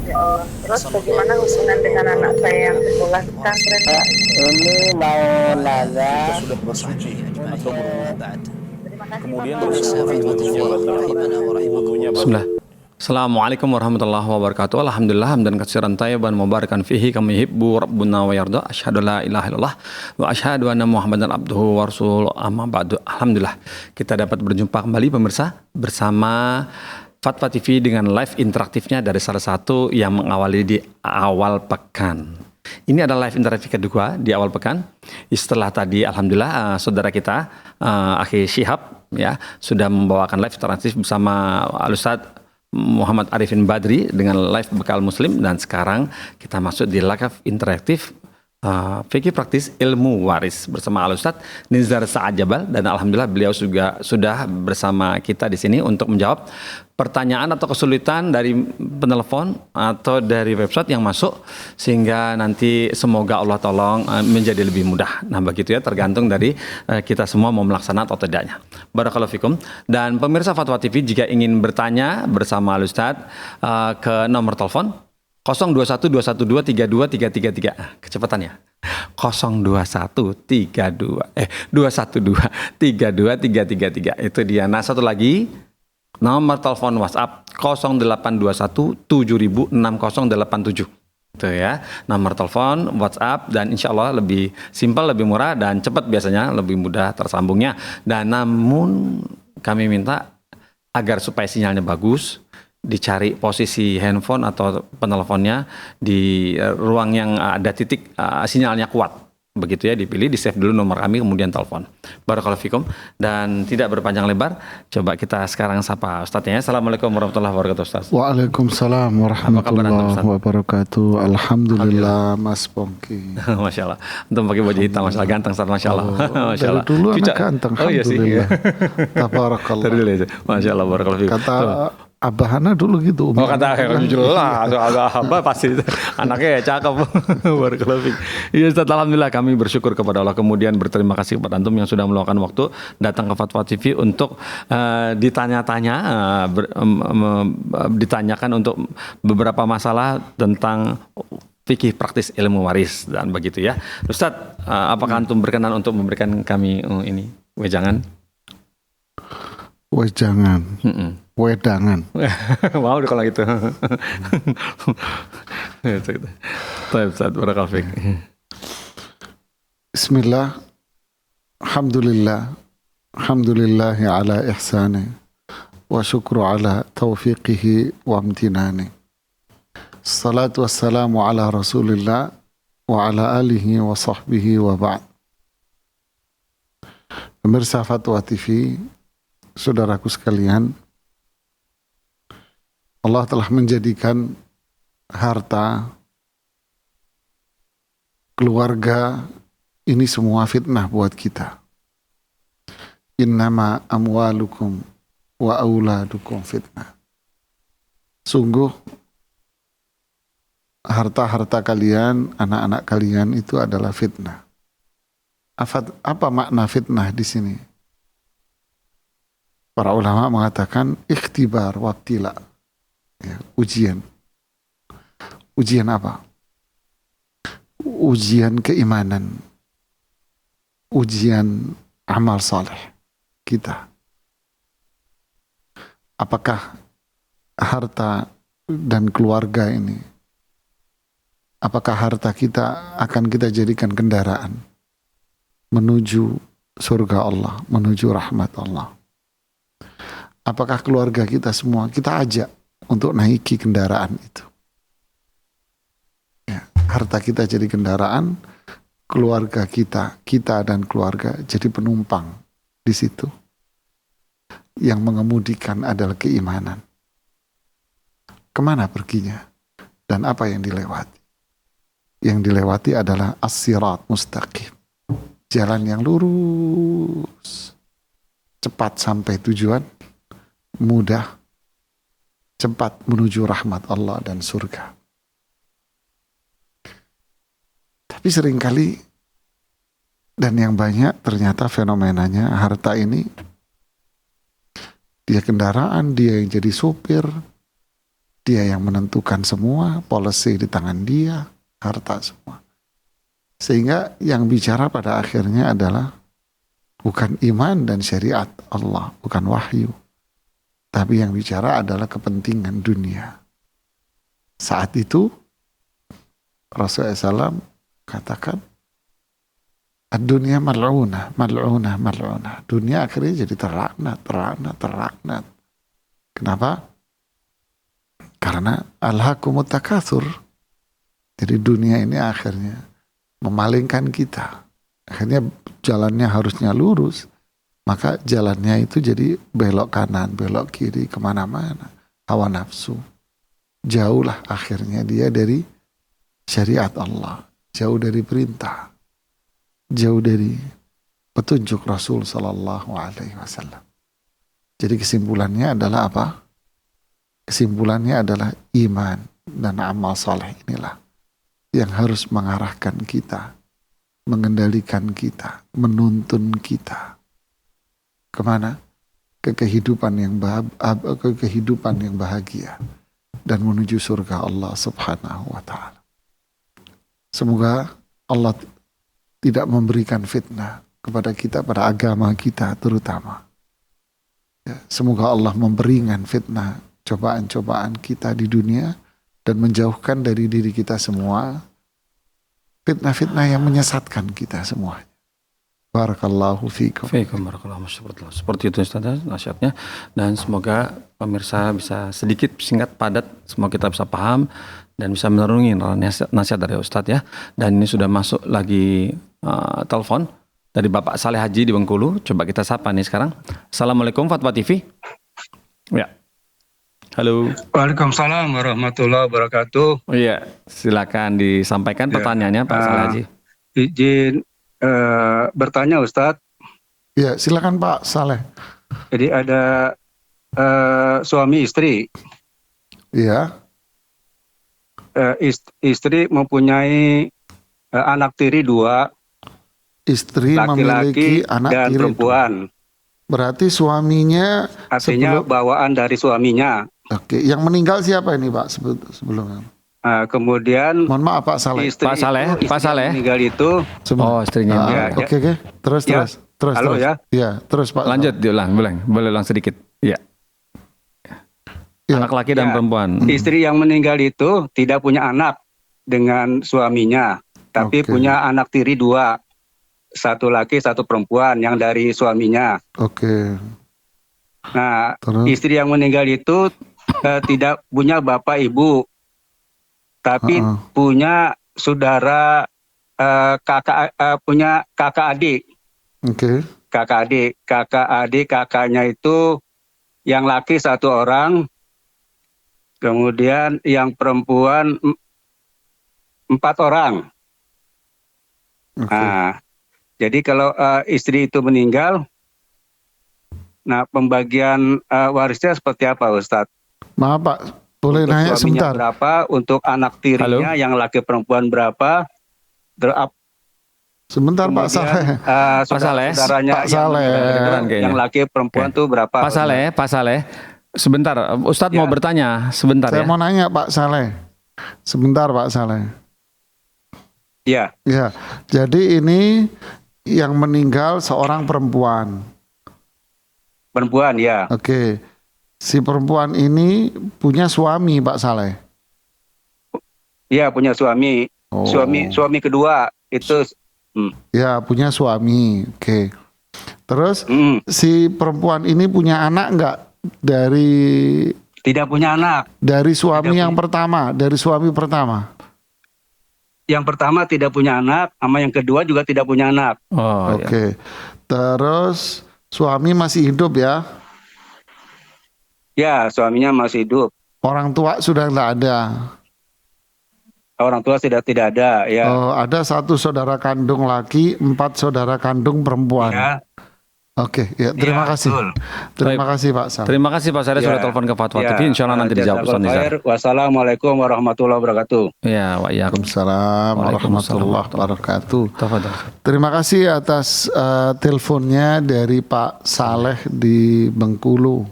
Ya Allah. Terus bagaimana hubungan dengan anak saya yang sekolah di pesantren? Ini mau nanya. sudah bersuci atau berwudu. Terima kasih Kemudian Bapak. wudunya batal. Bismillah. Assalamualaikum warahmatullahi wabarakatuh. Alhamdulillah hamdan katsiran tayyiban mubarakan fihi kama yuhibbu rabbuna wa yarda. Asyhadu la ilaha illallah wa asyhadu anna Muhammadan abduhu wa rasuluh. Amma ba'du. Alhamdulillah kita dapat berjumpa kembali pemirsa bersama Fatwa TV dengan live interaktifnya dari salah satu yang mengawali di awal pekan. Ini adalah live interaktif kedua di awal pekan. Setelah tadi alhamdulillah saudara kita Akhi Syihab ya sudah membawakan live interaktif bersama Al-Ustaz Muhammad Arifin Badri dengan live bekal muslim, dan sekarang kita masuk di live interaktif fikih praktis ilmu waris bersama Al-Ustaz Nizar Sa'ad Jabal, dan alhamdulillah beliau juga sudah bersama kita di sini untuk menjawab pertanyaan atau kesulitan dari penelpon atau dari website yang masuk, sehingga nanti semoga Allah tolong menjadi lebih mudah. Nah begitu ya, tergantung dari kita semua mau melaksanakan atau tidaknya. Barakallahu fikum. Dan pemirsa Fatwa TV jika ingin bertanya bersama Al-Ustaz ke nomor telepon 0212123233. Kecepatannya 2123233. Itu dia. Nah satu lagi nomor telepon WhatsApp 0821706087. Itu ya, nomor telepon WhatsApp, dan insya Allah lebih simpel, lebih murah dan cepat, biasanya lebih mudah tersambungnya. Dan namun kami minta agar supaya sinyalnya bagus, dicari posisi handphone atau penelponnya di ruang yang ada titik sinyalnya kuat. Begitu ya, dipilih, di save dulu nomor kami, kemudian telepon. Barakallahu fikum. Dan tidak berpanjang lebar, coba kita sekarang sapa Ustadznya. Assalamualaikum warahmatullahi wabarakatuh, Ustaz. Waalaikumsalam warahmatullahi wabarakatuh. Alhamdulillah Mas Pongki. Masya Allah. Untuk pakai baju hitam, Masya Allah, ganteng Ustaz, Masya Allah. Masya Allah. Dari dulu anak ganteng, Oh iya sih. alhamdulillah. Tabarakallah. Dari dulu aja. Masya Allah, barakallahu fikum. Kata Abahana dulu gitu. Oh kata jelas, apa pasti anaknya ya cakep. Barakallahu fiik. Iya Ustaz, alhamdulillah kami bersyukur kepada Allah, kemudian berterima kasih kepada antum yang sudah meluangkan waktu datang ke Fatwa TV untuk ditanya-tanya, ditanyakan untuk beberapa masalah tentang fikih praktis ilmu waris dan begitu ya. Ustaz, apakah antum berkenan untuk memberikan kami ini wejangan? Wejangan. Wedangan. Mau deh kalau gitu. Baik Ustaz, barakallahu fiik. Bismillah. Alhamdulillah. Alhamdulillahi ala ihsani wa syukru ala taufiqihi wa amtinani. Salatu wassalamu ala Rasulillah wa ala alihi wa sahbihi wa ba'd. Pemirsa Fatwa TV, saudaraku sekalian, Allah telah menjadikan harta, keluarga ini semua fitnah buat kita. Innama amwalukum wa auladukum fitnah. Sungguh harta-harta kalian, anak-anak kalian itu adalah fitnah. Apa makna fitnah di sini? Para ulama mengatakan ikhtibar wabtila. Ya, ujian. Ujian apa? Ujian keimanan. Ujian amal saleh kita. Apakah harta dan keluarga ini, apakah harta kita akan kita jadikan kendaraan menuju surga Allah, menuju rahmat Allah? Apakah keluarga kita semua kita ajak untuk naiki kendaraan itu? Ya, harta kita jadi kendaraan, keluarga kita dan keluarga jadi penumpang di situ. Yang mengemudikan adalah keimanan. Kemana perginya? Dan apa yang dilewati? Yang dilewati adalah as-sirat mustaqim. Jalan yang lurus. Cepat sampai tujuan. Mudah, cepat menuju rahmat Allah dan surga. Tapi seringkali dan yang banyak ternyata fenomenanya harta ini, dia kendaraan, dia yang jadi supir, Dia yang menentukan semua, policy di tangan dia, harta semua. Sehingga yang bicara pada akhirnya adalah bukan iman dan syariat Allah, bukan wahyu. Tapi yang bicara adalah kepentingan dunia. Saat itu Rasulullah SAW katakan, dunia mal'unah, mal'unah, mal'unah. Dunia akhirnya jadi terlaknat, terlaknat, terlaknat. Kenapa? Karena alhaqumut takatsur. Jadi dunia ini akhirnya memalingkan kita. Akhirnya jalannya harusnya lurus, maka jalannya itu jadi belok kanan, belok kiri, kemana-mana. Hawa nafsu. Jauhlah akhirnya dia dari syariat Allah. Jauh dari perintah. Jauh dari petunjuk Rasul Sallallahu Alaihi Wasallam. Jadi kesimpulannya adalah apa? Kesimpulannya adalah iman dan amal soleh inilah yang harus mengarahkan kita, mengendalikan kita, menuntun kita kemana? Ke kehidupan yang bahagia dan menuju surga Allah Subhanahu wa Ta'ala. Semoga Allah tidak memberikan fitnah kepada kita, pada agama kita terutama. Ya, semoga Allah memberikan fitnah, cobaan-cobaan kita di dunia dan menjauhkan dari diri kita semua fitnah-fitnah yang menyesatkan kita semua. Barakallahu fiikum. Barakallahu seperti itu Ustaz nasihatnya, dan semoga pemirsa bisa sedikit singkat padat, semoga kita bisa paham dan bisa merenungi nasihat dari Ustaz ya. Dan ini sudah masuk lagi telepon dari Bapak Saleh Haji di Bengkulu. Coba kita sapa nih sekarang. Assalamualaikum Fatwa TV. Ya. Halo. Waalaikumsalam warahmatullahi wabarakatuh. Oh iya, silakan disampaikan pertanyaannya Pak Saleh Haji. Izin bertanya Ustadz. Ya, silakan Pak Saleh. Jadi ada suami istri. Iya. Istri mempunyai anak tiri 2. Istri memiliki laki-laki anak dan tiri perempuan. Berarti suaminya Artinya bawaan dari suaminya. Oke, yang meninggal siapa ini Pak sebelumnya? Kemudian Mohon maaf Pak Saleh. Pak Saleh, Pak Saleh. Meninggal itu. Oh, istrinya. Oke. Terus. Halo ya. Ya, terus Pak. Lanjut diulang, boleh ulang sedikit. Iya. Ya. Anak laki dan perempuan. Istri yang meninggal itu tidak punya anak dengan suaminya, tapi punya anak tiri 2. 1 laki, 1 perempuan yang dari suaminya. Oke. Nah, Terus? istri yang meninggal itu tidak punya bapak ibu, tapi punya saudara punya kakak adik. Oke. Kakak adik, kakaknya itu yang laki 1 orang, kemudian yang perempuan 4 orang. Nah, jadi kalau istri itu meninggal, nah pembagian warisnya seperti apa Ustadz? Maaf Pak, boleh untuk nanya suaminya sebentar? Berapa, untuk anak tirinya yang laki perempuan berapa? Sebentar Pak Saleh. Pak Saleh. Saudaranya Pak Saleh. yang laki perempuan tuh berapa? Pak Saleh. Sebentar, Ustadz mau bertanya sebentar Saya ya. mau nanya Pak Saleh. Sebentar Pak Saleh. Ya. Ya, jadi ini yang meninggal seorang perempuan. Perempuan ya. Oke. Si perempuan ini punya suami Pak Saleh. Iya, punya suami. Oh. Suami kedua itu. Ya, punya suami. Oke. Terus si perempuan ini punya anak enggak dari Tidak punya anak. dari suami Tidak yang pertama, dari suami pertama? Yang pertama tidak punya anak, sama yang kedua juga tidak punya anak. Oh, Oke. Terus suami masih hidup ya? Ya, suaminya masih hidup. Orang tua sudah enggak ada. Orang tua tidak ada, ya. Oh, ada 1 saudara kandung laki, 4 saudara kandung perempuan. Ya. Oke, ya terima kasih. Betul. Terima kasih Pak Saleh. Terima kasih Pak Saleh sudah telepon ke Fatwa TV. Insya Allah nanti dijawab Ustaz Nizar. Wassalamualaikum warahmatullahi wabarakatuh. Ya, Waalaikumsalam warahmatullahi wabarakatuh. Tafadhol. Terima kasih atas teleponnya dari Pak Saleh di Bengkulu.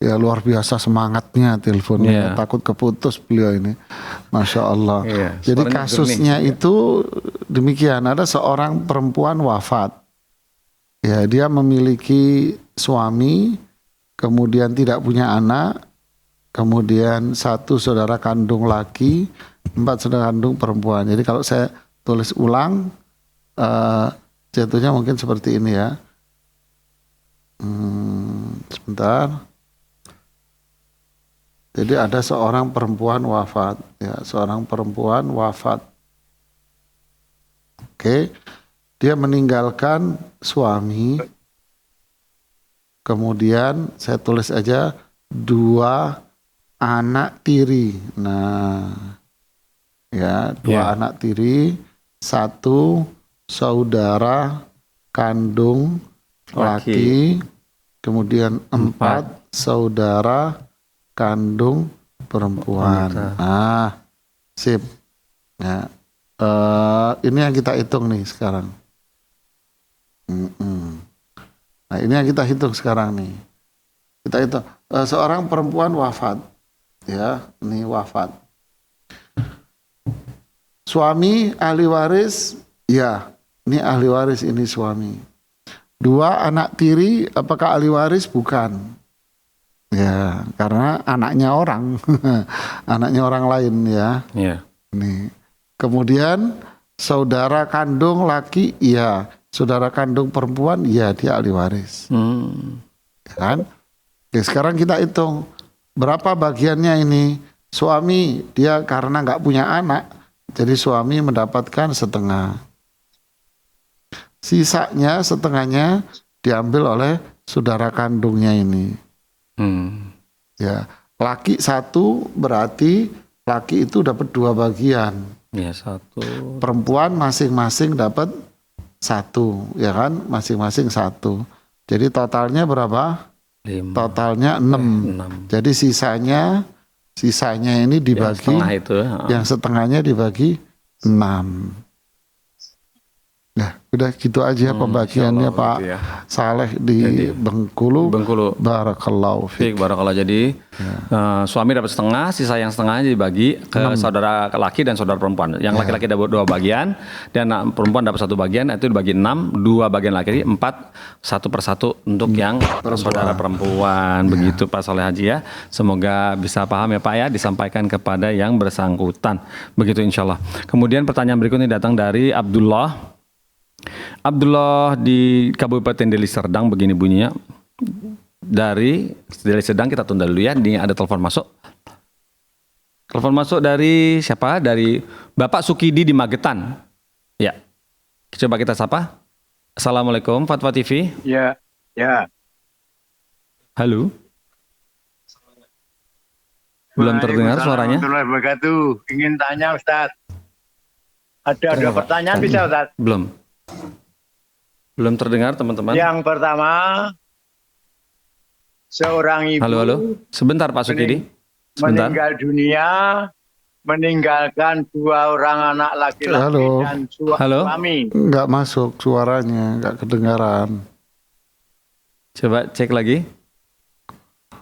Ya luar biasa semangatnya teleponnya. Iya. Takut keputus beliau ini. Masya Allah. Iya, Jadi suaranya kasusnya itu demikian. Ada seorang perempuan wafat. Ya, dia memiliki suami, kemudian tidak punya anak, kemudian 1 saudara kandung laki, 4 saudara kandung perempuan. Jadi kalau saya tulis ulang, jatuhnya mungkin seperti ini ya. Sebentar. Jadi ada seorang perempuan wafat, ya, seorang perempuan wafat. Oke. Dia meninggalkan suami, kemudian saya tulis aja 2 anak tiri. Nah, ya 2 anak tiri, 1 saudara kandung laki, kemudian 4 saudara kandung perempuan. Nah, sip. Ya, ini yang kita hitung nih sekarang. Nah, ini yang kita hitung sekarang nih. Kita hitung seorang perempuan wafat, ya, ini wafat. Suami ahli waris, ya, ini ahli waris, ini suami. 2 anak tiri, apakah ahli waris? Bukan. Ya, karena anaknya orang, anaknya orang lain ya. Iya. Nih. Kemudian saudara kandung laki, iya. Saudara kandung perempuan, iya, dia ahli waris. Ya kan? Oke, sekarang kita hitung berapa bagiannya ini. Suami dia karena nggak punya anak, jadi suami mendapatkan setengah. Sisanya setengahnya diambil oleh saudara kandungnya ini. Ya, laki 1 berarti laki itu dapat 2 bagian. Ya, 1. Perempuan masing-masing dapat 1, ya kan? Masing-masing 1. Jadi totalnya berapa? 5. Totalnya 6. Jadi sisanya ini dibagi, yang setengah itu. Yang setengahnya dibagi 6. Nah, udah gitu aja pembagiannya Pak ya. Saleh di Bengkulu. Barakallahu fiik. Barakallah. Jadi suami dapat setengah, sisa yang setengahnya dibagi ke saudara laki dan saudara perempuan. Yang laki-laki dapat 2 bagian dan perempuan dapat 1 bagian, itu dibagi 6, 2 bagian laki, 4, 1 per 1 untuk yang saudara perempuan. Begitu Pak Saleh Haji ya. Semoga bisa paham ya Pak ya, disampaikan kepada yang bersangkutan. Begitu insyaallah. Kemudian pertanyaan berikutnya datang dari Abdullah di Kabupaten Deli Serdang. Begini bunyinya. Dari Deli Serdang, kita tunda dulu ya. Ini ada telepon masuk. Telepon masuk dari siapa? Dari Bapak Sukidi di Magetan. Ya. Coba kita sapa. Assalamualaikum Fatwa TV. Ya. Halo. Belum terdengar suaranya. Warahmatullahi wabarakatuh. Ingin tanya Ustaz. Ada pertanyaan bisa Ustaz? Belum terdengar teman-teman. Yang pertama, seorang ibu Halo. Sebentar Pak Sukidi. Sebentar. meninggal dunia, meninggalkan 2 orang anak laki-laki dan suami. Enggak masuk suaranya, enggak kedengaran. Coba cek lagi.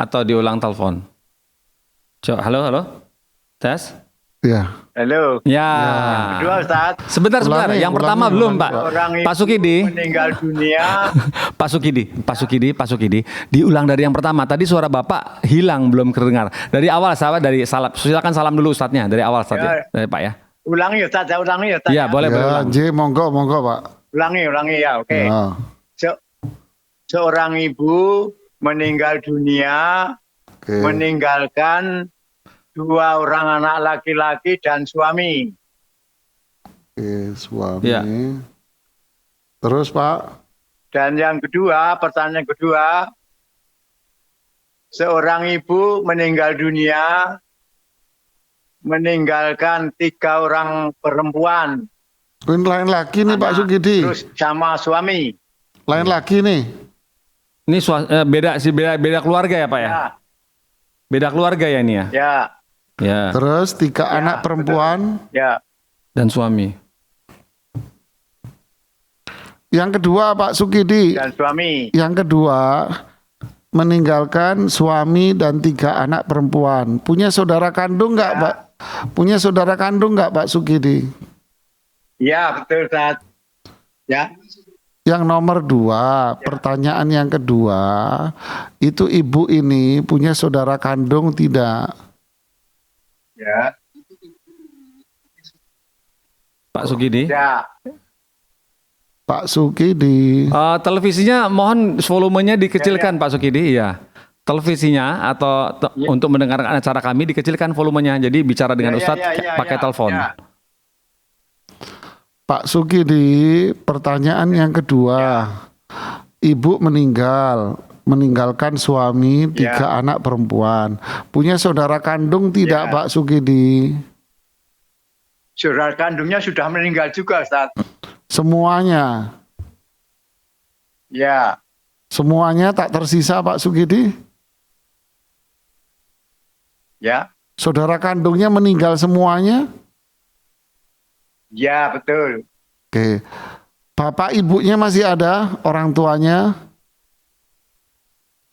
Atau diulang telepon. Coba, halo. Tes. Ya. Halo. Ya. Kedua Ustaz. Sebentar. Yang pertama belum Pak. Pak Sukidi. Meninggal dunia. Pak Sukidi. Diulang dari yang pertama. Tadi suara Bapak hilang, belum kedengar. Dari awal sahabat, dari salam. Silakan salam dulu Ustadznya. Dari awal Ustadz ya. Dari Pak ya. Ulangi Ustaz, saya ulangi Ustaz. Iya, boleh ulang. Monggo Pak. Ulangi ya, oke. Ya. Seorang ibu meninggal dunia, meninggalkan 2 orang anak laki-laki dan suami. Suami. Ya. Terus Pak. Dan yang kedua, pertanyaan kedua, seorang ibu meninggal dunia, meninggalkan 3 orang perempuan. Ini lain lagi nih Pak Sukidi. Terus sama suami. Lain lagi nih. Ini beda keluarga ya Pak ya? Beda keluarga ya ini ya? Ya. Terus 3 anak perempuan. Ya. Dan suami. Yang kedua Pak Sukidi. Dan suami. Yang kedua meninggalkan suami dan 3 anak perempuan. Punya saudara kandung nggak, Pak? Punya saudara kandung nggak, Pak Sukidi? Ya, betul, Ustaz. Ya. Yang nomor 2, pertanyaan yang kedua, itu ibu ini punya saudara kandung tidak? Ya. Pak Sukidi. Ya. Pak Sukidi. Televisinya mohon volumenya dikecilkan, Pak Sukidi. Iya. Televisinya atau untuk mendengarkan acara kami dikecilkan volumenya. Jadi bicara dengan Ustadz pakai telepon. Ya. Pak Sukidi, pertanyaan yang kedua. Ibu meninggalkan suami, 3 anak perempuan. Punya saudara kandung tidak, Pak Sukidi? Saudara kandungnya sudah meninggal juga, Ustaz. Semuanya? Ya. Semuanya tak tersisa, Pak Sukidi? Ya. Saudara kandungnya meninggal semuanya? Ya, betul. Oke. Bapak ibunya masih ada, orang tuanya?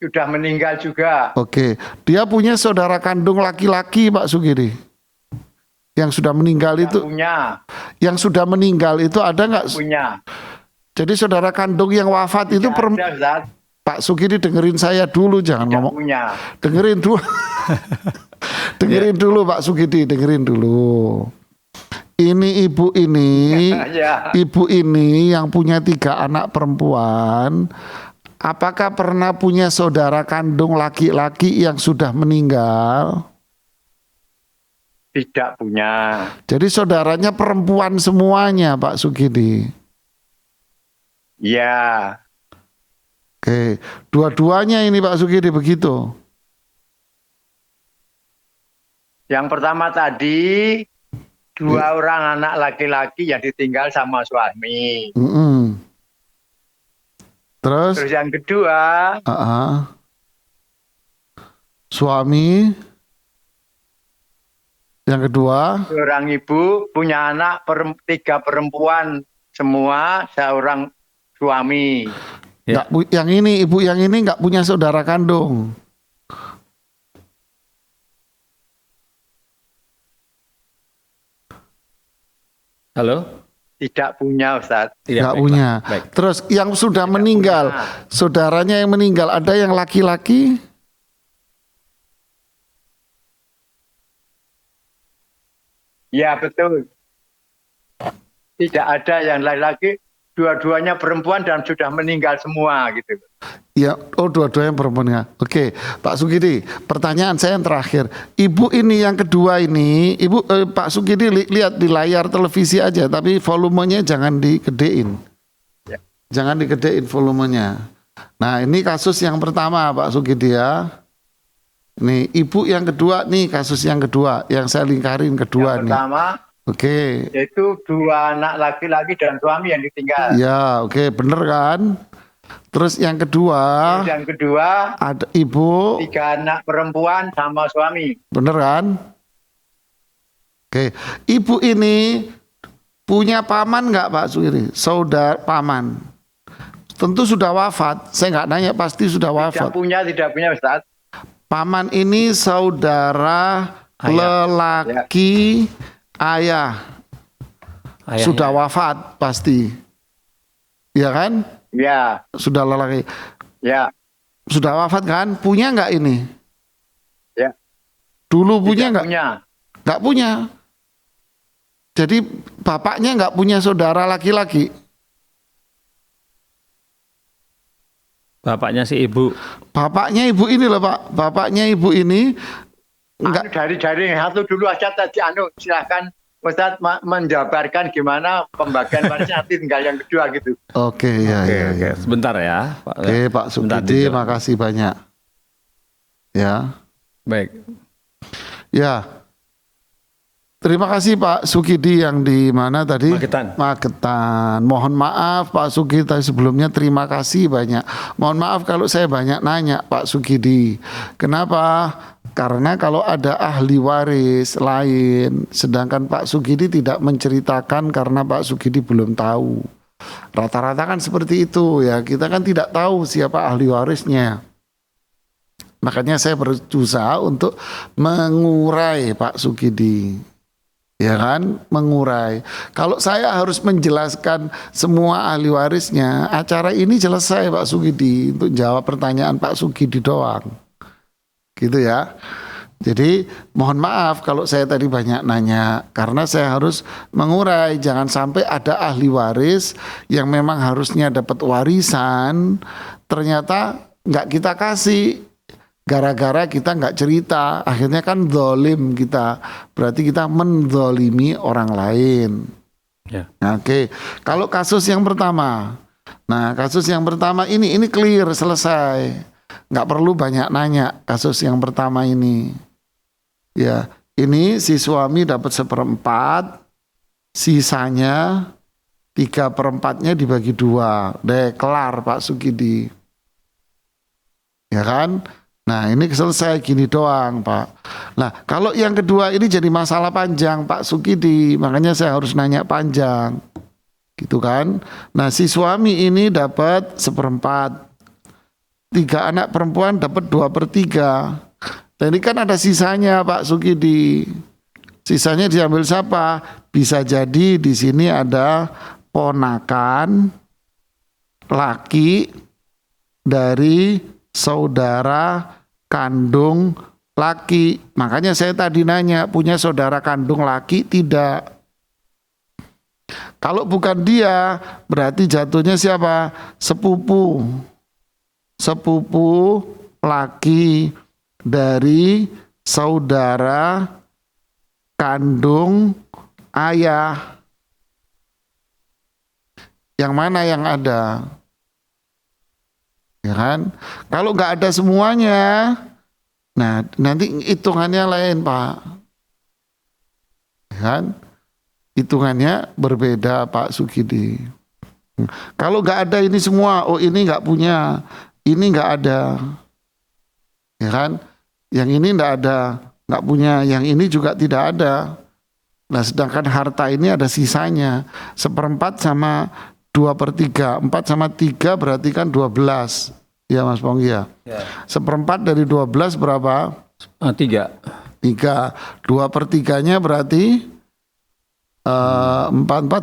Sudah meninggal juga. Oke. Dia punya saudara kandung laki-laki, Pak Sukidi? Yang sudah meninggal itu? Punya. Yang sudah meninggal itu ada nggak? Punya. Jadi saudara kandung yang wafat itu Ada, Pak Sukidi, dengerin saya dulu, jangan ngomong. Punya. Dengerin dulu. Dengerin dulu, Pak Sukidi, dengerin dulu. Ini ibu ini, ibu ini yang punya 3 anak perempuan. Apakah pernah punya saudara kandung laki-laki yang sudah meninggal? Tidak punya. Jadi saudaranya perempuan semuanya, Pak Sukidi. Ya. Oke, dua-duanya ini Pak Sukidi begitu. Yang pertama tadi 2 orang anak laki-laki yang ditinggal sama suami. Terus yang kedua, suami. Yang kedua, seorang ibu punya anak 3 perempuan semua, seorang suami. yang ini ibu yang ini nggak punya saudara kandung. Halo? Tidak punya, Ustaz. Nggak punya. Baik. Terus yang sudah meninggal, saudaranya yang meninggal ada yang laki-laki? Ya, betul. Tidak ada yang laki-laki, dua-duanya perempuan dan sudah meninggal semua gitu. Ya, dua-duanya perempuan ya. Oke, Pak Sukidi, pertanyaan saya yang terakhir. Ibu ini yang kedua ini, Pak Sukidi lihat di layar televisi aja, tapi volumenya jangan digedein. Ya. Jangan digedein volumenya. Nah, ini kasus yang pertama, Pak Sukidi ya. Nih, ibu yang kedua nih, kasus yang kedua, yang saya lingkarin kedua yang nih. Pertama, yaitu 2 anak laki-laki dan suami yang ditinggal. Ya, oke, bener kan? Terus yang kedua, ada ibu 3 anak perempuan sama suami. Bener kan? Oke, ibu ini punya paman nggak, Pak Sukidi? Saudara paman. Tentu sudah wafat. Saya nggak nanya, pasti sudah wafat. Tidak punya Ustaz. Paman ini saudara lelaki ayah. Sudah wafat pasti. Iya kan? Ya. Sudah lelaki. Ya. Sudah wafat kan? Punya nggak ini? Ya. Dulu punya nggak? Nggak punya. Jadi bapaknya nggak punya saudara laki-laki. Bapaknya si ibu. Bapaknya ibu ini loh, Pak. Bapaknya ibu ini enggak dari satu dulu aja tadi silahkan Ustaz menjabarkan gimana pembagian warisnya, nanti tinggal yang kedua gitu. Oke. Sebentar ya, Pak. Oke, Pak Sukidi, makasih banyak. Ya. Baik. Ya. Terima kasih Pak Sukidi yang di mana tadi? Magetan. Mohon maaf Pak Sukidi sebelumnya, terima kasih banyak. Mohon maaf kalau saya banyak nanya Pak Sukidi. Kenapa? Karena kalau ada ahli waris lain, sedangkan Pak Sukidi tidak menceritakan karena Pak Sukidi belum tahu. Rata-rata kan seperti itu ya. Kita kan tidak tahu siapa ahli warisnya. Makanya saya berusaha untuk mengurai Pak Sukidi. Ya kan, mengurai. Kalau saya harus menjelaskan semua ahli warisnya, acara ini selesai Pak Sukidi untuk jawab pertanyaan Pak Sukidi doang. Gitu ya. Jadi mohon maaf kalau saya tadi banyak nanya, karena saya harus mengurai. Jangan sampai ada ahli waris yang memang harusnya dapat warisan, ternyata nggak kita kasih. Gara-gara kita nggak cerita, akhirnya kan zolim kita. Berarti kita menzolimi orang lain. Ya. Oke, kalau kasus yang pertama, nah kasus yang pertama ini clear, selesai, nggak perlu banyak nanya. Kasus yang pertama ini, ya ini si suami dapat 1/4, sisanya 3/4-nya dibagi 2, deh kelar Pak Sukidi, ya kan? Nah ini selesai gini doang Pak. Nah kalau yang kedua ini jadi masalah panjang Pak Sukidi, makanya saya harus nanya panjang, gitu kan? Nah si suami ini dapat 1/4, 3 anak perempuan dapat 2/3. Dan ini kan ada sisanya Pak Sukidi. Sisanya diambil siapa? Bisa jadi di sini ada ponakan laki dari saudara kandung laki. Makanya saya tadi nanya, punya saudara kandung laki tidak? Kalau bukan dia, berarti jatuhnya siapa? Sepupu. Sepupu laki dari saudara kandung ayah. Yang mana yang ada? Ya kan? Kalau nggak ada semuanya, nah nanti hitungannya lain Pak. Ya kan? Hitungannya berbeda Pak Sukidi. Kalau nggak ada ini semua, oh ini nggak punya, ini nggak ada, ya kan? Yang ini nggak ada, nggak punya, yang ini juga tidak ada. Nah sedangkan harta ini ada sisanya 1/4 sama 2/3, 4 sama 3 berarti kan 12. Ya Mas Ponggi ya. 1/4 dari 12 berapa? 3. 3. 2/3-nya berarti 4,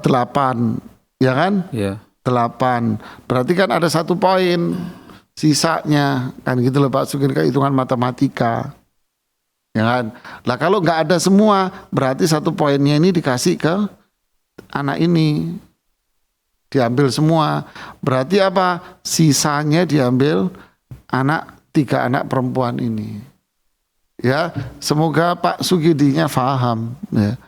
8. Ya kan? Iya. 8. Berarti kan ada 1 poin sisanya. Kan gitu loh Pak Sugeng, hitungan matematika. Ya kan? Lah kalau nggak ada semua, berarti 1 poinnya ini dikasih ke anak ini. Diambil semua. Berarti apa? Sisanya diambil 3 anak perempuan ini. Ya, semoga Pak Sugidinya paham. Ya.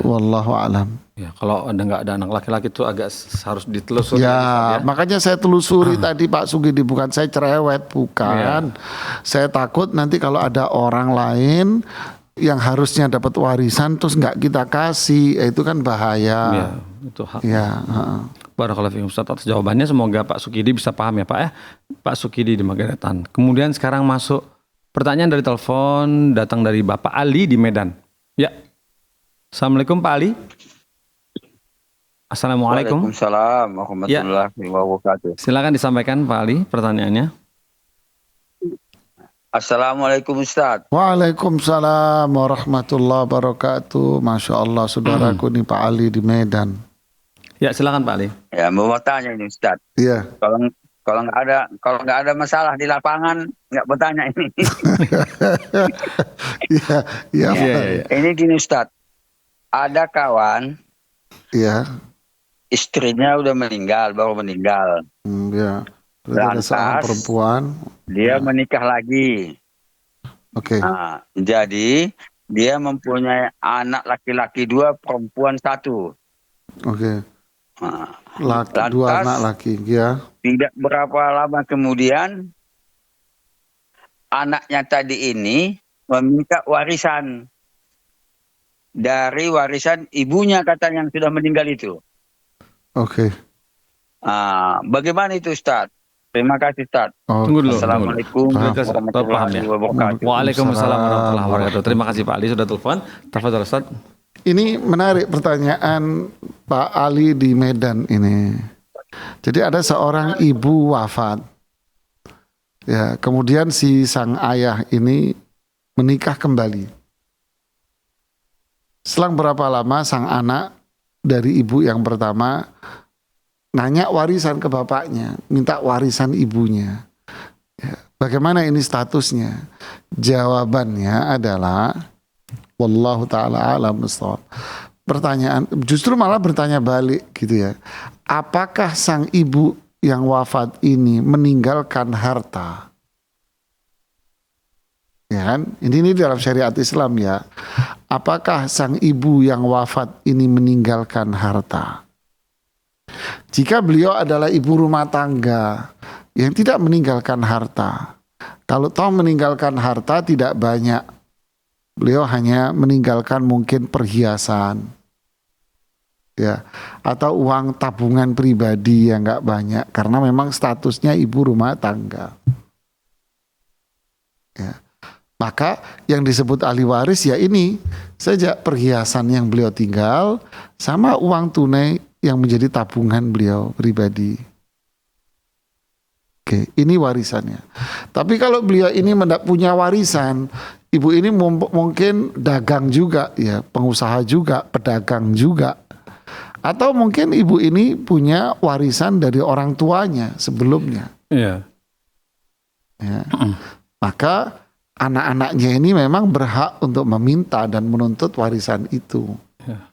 Wallahu a'lam. Ya, kalau nggak ada anak laki-laki itu agak harus ditelusuri. Ya, makanya saya telusuri tadi Pak Sugidi, bukan saya cerewet, bukan. Saya takut nanti kalau ada orang lain yang harusnya dapat warisan terus nggak kita kasih, itu kan bahaya. Ya, itu hak. Ya. Barakallahu fiikum Ustaz atas jawabannya. Semoga Pak Sukidi bisa paham ya Pak ya. Pak Sukidi di Magetan. Kemudian sekarang masuk pertanyaan dari telepon, datang dari Bapak Ali di Medan. Ya. Assalamualaikum Pak Ali. Assalamualaikum. Waalaikumsalam warahmatullahi wabarakatuh. Silakan disampaikan Pak Ali pertanyaannya. Assalamualaikum Ustaz. Waalaikumsalam warahmatullahi wabarakatuh. Masya Allah saudaraku nih Pak Ali di Medan. Ya silakan Pak Ali. Ya mau tanya ini Ustaz. Iya. Kalau nggak ada masalah di lapangan nggak bertanya ini. Iya. Ini gini Ustaz. Ada kawan. Iya. Istrinya udah meninggal, baru meninggal. Iya. Ada seorang perempuan. Dia menikah lagi. Oke. Nah, jadi dia mempunyai anak laki-laki 2, perempuan 1. Oke. Nah, 2 anak laki, ya. Tidak berapa lama kemudian anaknya tadi ini meminta warisan dari warisan ibunya, katanya yang sudah meninggal itu. Oke. Bagaimana itu Ustaz? Terima kasih Ustaz. Tunggu dulu. Assalamualaikum warahmatullahi wabarakatuh. Waalaikumsalam warahmatullahi wabarakatuh. Terima kasih Pak Ali sudah telepon. Tafadhol Ustaz. Ini menarik pertanyaan Pak Ali di Medan ini. Jadi ada seorang ibu wafat. Ya, kemudian si sang ayah ini menikah kembali. Selang berapa lama sang anak dari ibu yang pertama nanya warisan ke bapaknya, minta warisan ibunya. Ya, bagaimana ini statusnya? Jawabannya adalah wallahu taala alam bissawab. Pertanyaan justru malah bertanya balik gitu ya. Apakah sang ibu yang wafat ini meninggalkan harta? Ya kan? Ini dalam syariat Islam ya. Apakah sang ibu yang wafat ini meninggalkan harta? Jika beliau adalah ibu rumah tangga yang tidak meninggalkan harta, kalau toh meninggalkan harta tidak banyak, beliau hanya meninggalkan mungkin perhiasan, ya, atau uang tabungan pribadi yang nggak banyak, karena memang statusnya ibu rumah tangga. Ya. Maka yang disebut ahli waris ya ini saja, perhiasan yang beliau tinggal sama uang tunai yang menjadi tabungan beliau pribadi. Oke, ini warisannya. Tapi kalau beliau ini tidak punya warisan, ibu ini mungkin dagang juga, ya, pengusaha juga, pedagang juga. Atau mungkin ibu ini punya warisan dari orang tuanya sebelumnya. Iya. Ya. Maka anak-anaknya ini memang berhak untuk meminta dan menuntut warisan itu. Ya.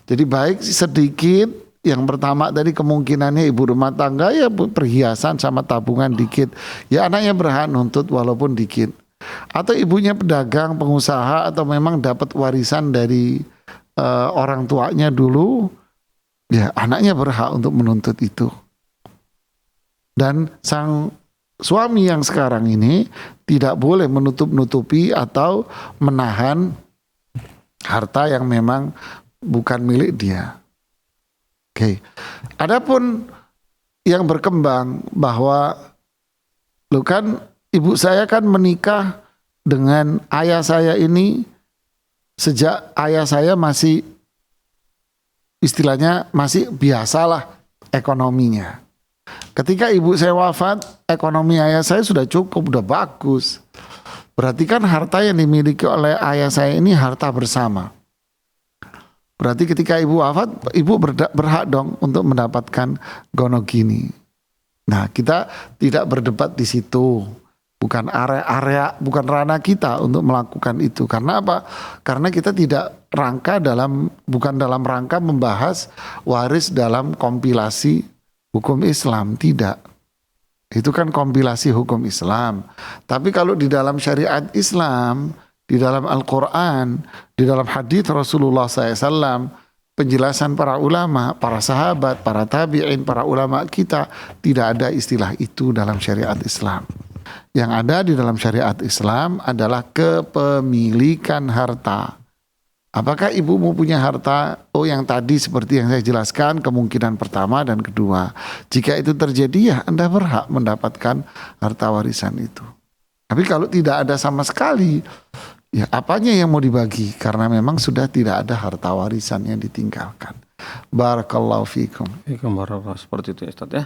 Jadi baik sedikit, yang pertama tadi kemungkinannya ibu rumah tangga ya perhiasan sama tabungan dikit, ya anaknya berhak nuntut walaupun dikit. Atau ibunya pedagang, pengusaha, atau memang dapat warisan dari orang tuanya dulu, ya anaknya berhak untuk menuntut itu. Dan sang suami yang sekarang ini tidak boleh menutup-nutupi atau menahan harta yang memang bukan milik dia. Oke. Adapun yang berkembang bahwa lo kan ibu saya kan menikah dengan ayah saya ini sejak ayah saya masih istilahnya masih biasalah ekonominya. Ketika ibu saya wafat, ekonomi ayah saya sudah cukup, sudah bagus. Berarti kan harta yang dimiliki oleh ayah saya ini harta bersama. Berarti ketika ibu wafat, ibu berhak dong untuk mendapatkan gonogini. Nah, kita tidak berdebat di situ. Bukan area, bukan ranah kita untuk melakukan itu. Karena apa? Karena kita tidak bukan dalam rangka membahas waris dalam kompilasi hukum Islam, tidak. Itu kan kompilasi hukum Islam. Tapi kalau di dalam syariat Islam, di dalam Al-Quran, di dalam hadits Rasulullah SAW, penjelasan para ulama, para sahabat, para tabi'in, para ulama kita, tidak ada istilah itu dalam syariat Islam. Yang ada di dalam syariat Islam adalah kepemilikan harta. Apakah ibumu punya harta? Oh, yang tadi seperti yang saya jelaskan, kemungkinan pertama dan kedua. Jika itu terjadi, ya Anda berhak mendapatkan harta warisan itu. Tapi kalau tidak ada sama sekali, ya apanya yang mau dibagi? Karena memang sudah tidak ada harta warisan yang ditinggalkan. Barakallahu fikum. Seperti itu ya Ustaz ya.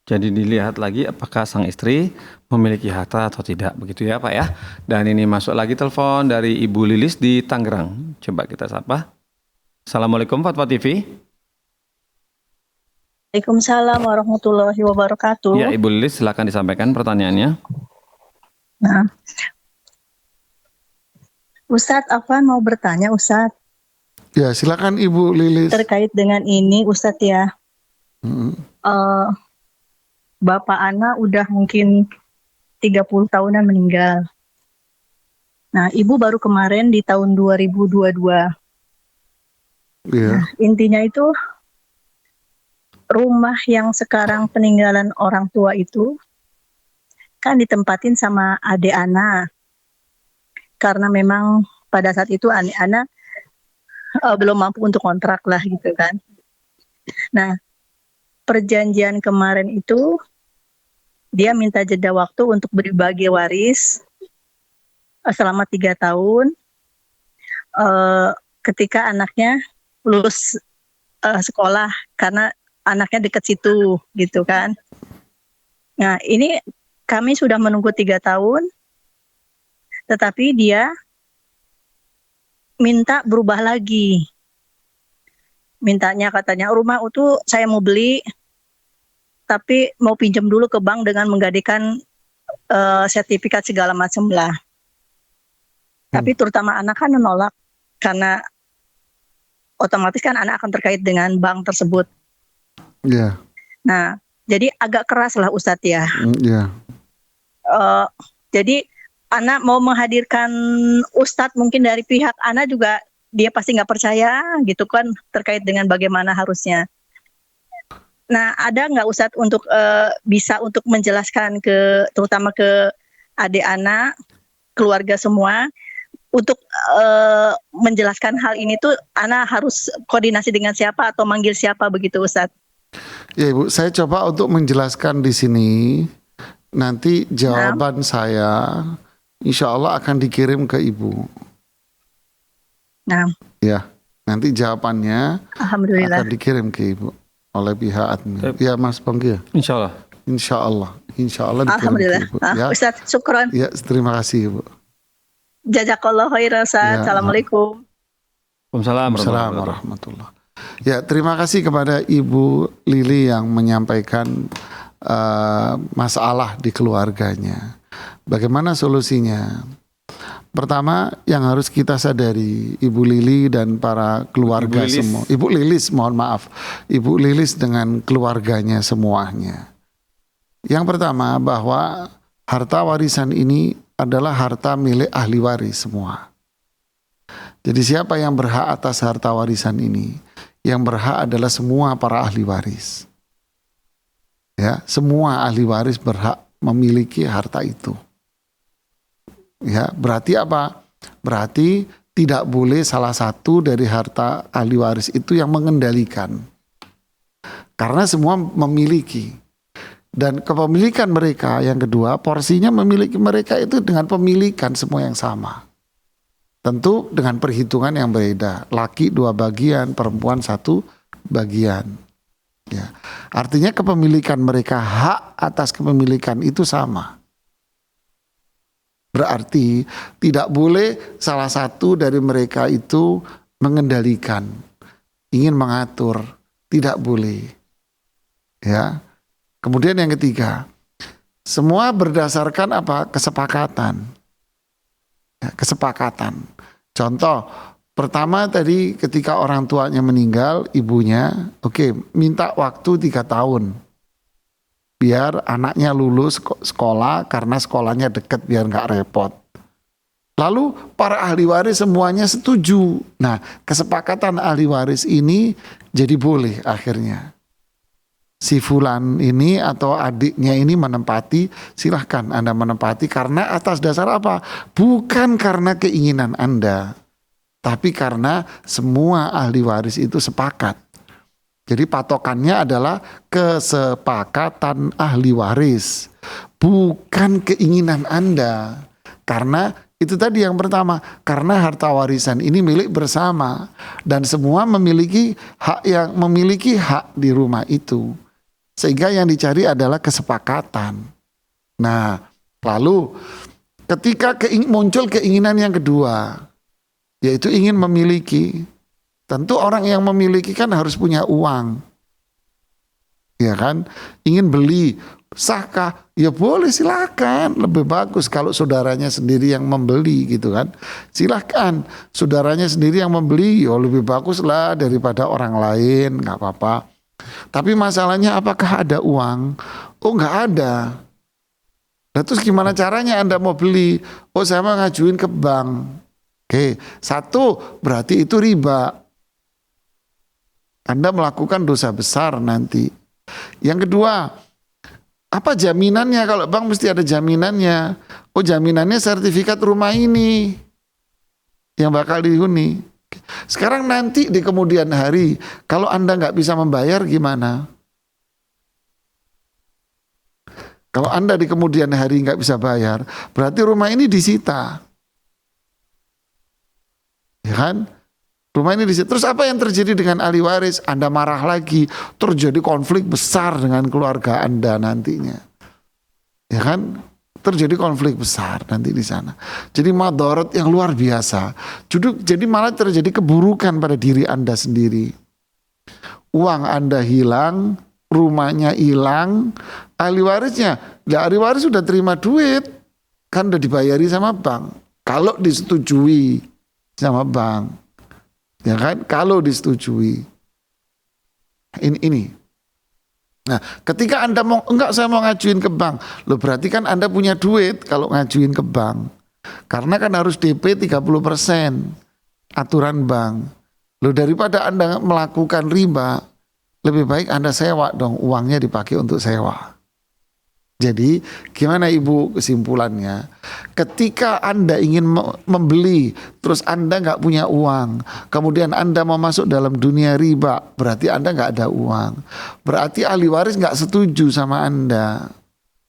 Jadi dilihat lagi apakah sang istri memiliki harta atau tidak, begitu ya Pak ya. Dan ini masuk lagi telepon dari Ibu Lilis di Tangerang. Coba kita sapa. Assalamualaikum Fatwa TV. Waalaikumsalam warahmatullahi wabarakatuh. Ya Ibu Lilis, silakan disampaikan pertanyaannya. Nah, Ustadz Afwan mau bertanya Ustadz. Ya silakan Ibu Lilis. Terkait dengan ini Ustadz ya. Bapak Ana udah mungkin 30 tahunan meninggal. Nah, ibu baru kemarin di tahun 2022. Yeah. Nah, intinya itu rumah yang sekarang peninggalan orang tua itu kan ditempatin sama adik Ana. Karena memang pada saat itu adik Ana belum mampu untuk kontrak lah gitu kan. Nah, perjanjian kemarin itu dia minta jeda waktu untuk berbagi waris selama 3 tahun ketika anaknya lulus sekolah, karena anaknya dekat situ gitu kan. Nah, ini kami sudah menunggu 3 tahun, tetapi dia minta berubah lagi. Mintanya katanya rumah itu saya mau beli, tapi mau pinjam dulu ke bank dengan menggadaikan sertifikat segala macam lah. Tapi terutama anak kan menolak karena otomatis kan anak akan terkait dengan bank tersebut. Iya. Nah, jadi agak keras lah Ustadz ya. Iya. Jadi anak mau menghadirkan Ustadz mungkin dari pihak anak juga dia pasti nggak percaya gitu kan terkait dengan bagaimana harusnya. Nah, ada nggak Ustadz untuk bisa untuk menjelaskan terutama ke adik anak, keluarga semua, untuk menjelaskan hal ini tuh anak harus koordinasi dengan siapa atau manggil siapa begitu Ustadz? Ya Ibu, saya coba untuk menjelaskan di sini. Nanti jawaban saya insya Allah akan dikirim ke Ibu. Nah, Ya, nanti jawabannya alhamdulillah. akan dikirim ke Ibu oleh pihak admin. Ya Mas Pongki. Insya Allah. Insya Allah dikirim Alhamdulillah. ke Ibu. Ya, Ustadz, syukron. ya terima kasih Ibu. Jazakallah khairan Ustadz. Ya. Assalamualaikum. Waalaikumsalam Assalamualaikum warahmatullahi. Ya, terima kasih kepada Ibu Lili yang menyampaikan masalah di keluarganya. Bagaimana solusinya? Pertama, yang harus kita sadari, Ibu Lili dan para keluarga semua. Ibu Lilis, mohon maaf. Ibu Lilis dengan keluarganya semuanya. Yang pertama, bahwa harta warisan ini adalah harta milik ahli waris semua. Jadi siapa yang berhak atas harta warisan ini? Yang berhak adalah semua para ahli waris. Ya, semua ahli waris berhak memiliki harta itu. Ya, berarti apa? Berarti tidak boleh salah satu dari harta ahli waris itu yang mengendalikan. Karena semua memiliki. Dan kepemilikan mereka yang kedua, porsinya memiliki mereka itu dengan pemilikan semua yang sama. Tentu dengan perhitungan yang berbeda. Laki 2 bagian, perempuan 1 bagian. Ya. Artinya kepemilikan mereka, hak atas kepemilikan itu sama. Berarti tidak boleh salah satu dari mereka itu mengendalikan, ingin mengatur, tidak boleh. Ya. Kemudian yang ketiga, semua berdasarkan apa? Kesepakatan. Ya, kesepakatan. Contoh, pertama tadi ketika orang tuanya meninggal, ibunya, minta waktu 3 tahun. Biar anaknya lulus sekolah karena sekolahnya dekat biar nggak repot. Lalu para ahli waris semuanya setuju. Nah, kesepakatan ahli waris ini jadi boleh akhirnya. Si fulan ini atau adiknya ini menempati, silahkan Anda menempati karena atas dasar apa? Bukan karena keinginan Anda, tapi karena semua ahli waris itu sepakat. Jadi patokannya adalah kesepakatan ahli waris, bukan keinginan Anda. Karena itu tadi yang pertama, karena harta warisan ini milik bersama dan semua memiliki hak di rumah itu. Sehingga yang dicari adalah kesepakatan. Nah, lalu ketika muncul keinginan yang kedua, yaitu ingin memiliki. Tentu orang yang memiliki kan harus punya uang. Ya kan? Ingin beli, sahkah? Ya boleh, silakan. Lebih bagus kalau saudaranya sendiri yang membeli gitu kan. Silakan. Saudaranya sendiri yang membeli, ya lebih bagus lah daripada orang lain, nggak apa-apa. Tapi masalahnya apakah ada uang? Oh nggak ada. Nah, terus gimana caranya Anda mau beli? Oh saya mau ngajuin ke bank. Oke, 1 berarti itu riba. Anda melakukan dosa besar nanti. Yang kedua, apa jaminannya? Kalau bank mesti ada jaminannya. Oh jaminannya sertifikat rumah ini yang bakal dihuni. Sekarang nanti di kemudian hari, kalau Anda nggak bisa membayar gimana? Kalau Anda di kemudian hari nggak bisa bayar, berarti rumah ini disita. Ya kan? Rumah ini disita. Terus apa yang terjadi dengan ahli waris? Anda marah lagi, terjadi konflik besar dengan keluarga Anda nantinya. ya kan? Terjadi konflik besar nanti di sana. Jadi madharat yang luar biasa. Jadi malah terjadi keburukan pada diri Anda sendiri. Uang Anda hilang, rumahnya hilang, ahli warisnya, ahli waris sudah terima duit, kan udah dibayari sama bank. Kalau disetujui sama bank, ya kan? Kalau disetujui, ini. Nah, ketika Anda saya mau ngajuin ke bank, lo berarti kan Anda punya duit kalau ngajuin ke bank. Karena kan harus DP 30% aturan bank. Lo daripada Anda melakukan riba, lebih baik Anda sewa dong, uangnya dipakai untuk sewa. Jadi gimana Ibu kesimpulannya? Ketika Anda ingin membeli, terus Anda nggak punya uang, kemudian Anda mau masuk dalam dunia riba, berarti Anda nggak ada uang. Berarti ahli waris nggak setuju sama Anda.